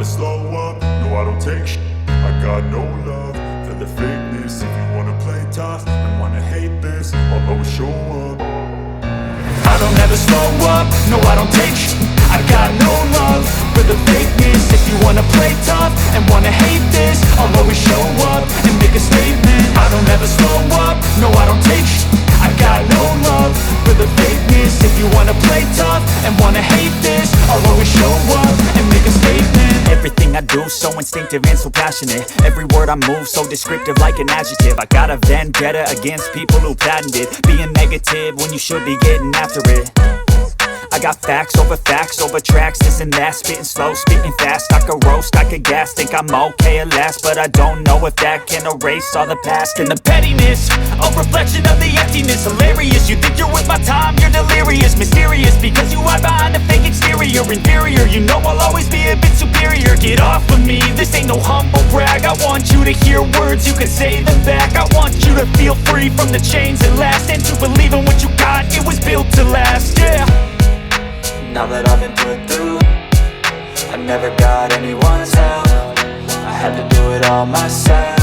never slow up, no I don't take shit. I got no love for the fakeness. If you wanna play tough and wanna hate this, I'll always show up. I don't ever slow up, no I don't take shit. I got no love for the fakeness. If you wanna play tough and wanna hate this, I'll always show up and make a statement. I don't ever slow up, no I don't take shit. I got no love for the fakeness. If you wanna play tough and wanna hate this, I'll always show up and make a statement. Everything I do so instinctive and so passionate. Every word I move so descriptive like an adjective. I got a vendetta against people who patented being negative when you should be getting after it. I got facts over tracks, this and that. Spitting slow, spitting fast. I could roast, I could gas. Think I'm okay at last, but I don't know if that can erase all the past. And the pettiness, a reflection of the emptiness. Hilarious, you think you're with my time, you're delirious. Mysterious, because you hide behind a fake exterior. Inferior, you know I'll always be a bit superior. Get off of me, this ain't no humble brag. I want you to hear words, you can say them back. I want you to feel free from the chains that last, and to believe in what you got, it was built to last, yeah. Now that I've been put through, I never got anyone's help. I had to do it all myself.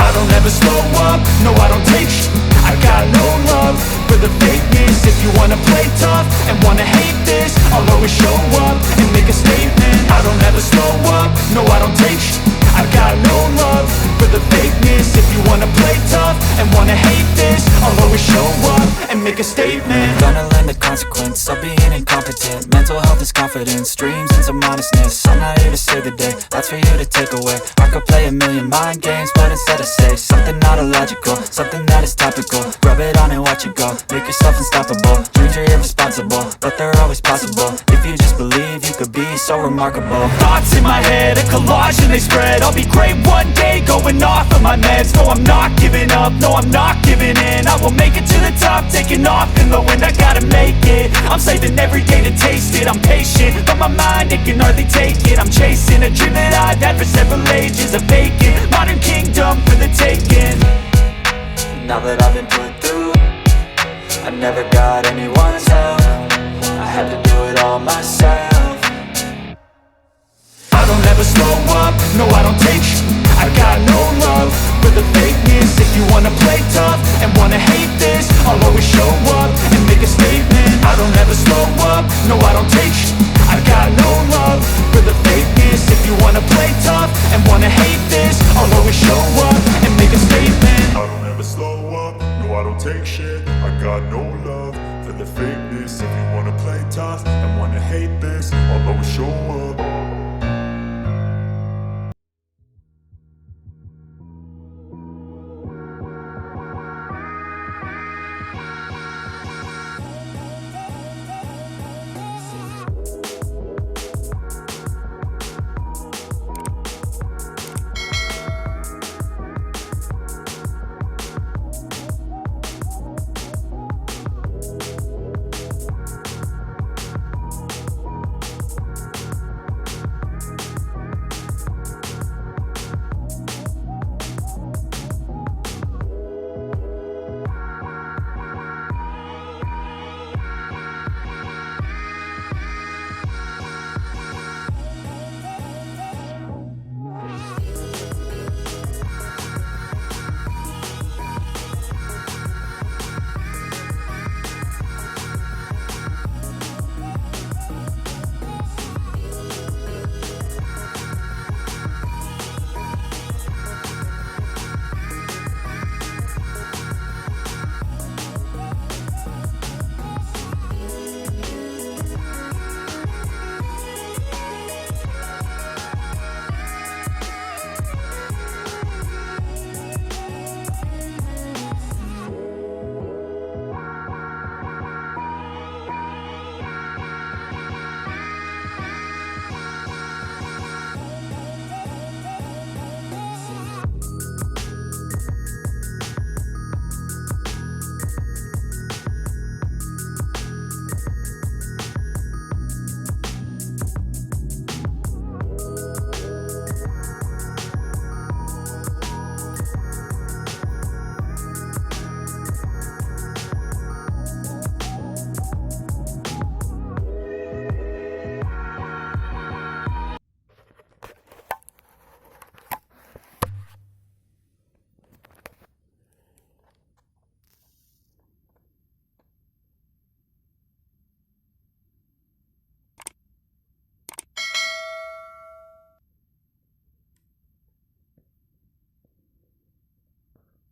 I don't ever slow up, no I don't take shit. I got no love for the fakeness. If you wanna play tough and wanna hate this, I'll always show up and make a statement. I don't ever slow up, no I don't take shit. I got no love for the fakeness. If you wanna play tough and wanna hate this, I'll always show up and make a statement. Gonna learn the consequence of being incompetent. Mental health is confidence, dreams and some honestness. I'm not here to save the day, that's for you to take away. I could play a million mind games, but instead I say something not illogical, something that is topical. Rub it on and watch it go, make yourself unstoppable. Dreams are irresponsible, but they're always possible. If you just believe, you could be so remarkable. Thoughts in my head, a collage and they spread. I'll be great one day, going off of my meds. No, I'm not giving up, no, I'm not giving in. I will make it to the top, taking off in the wind. I gotta make it, I'm saving every day to taste it. I'm patient, but my mind, it can hardly take it. I'm chasing a dream that I've had for several ages. A vacant, modern kingdom for the taking. Now that I've been put through, I never got anyone's help. I had to do it all myself. I don't ever slow up, no I don't take shit. I got no love for the fakeness. If you wanna play tough and wanna hate this, I'll always show up and make a statement. I don't ever slow up, no I don't take shit. I got no love for the fakeness. If you wanna play tough and wanna hate this, I'll always show up and make a statement. I don't ever slow up, no I don't take shit. I got no love for the fakeness. If you wanna play tough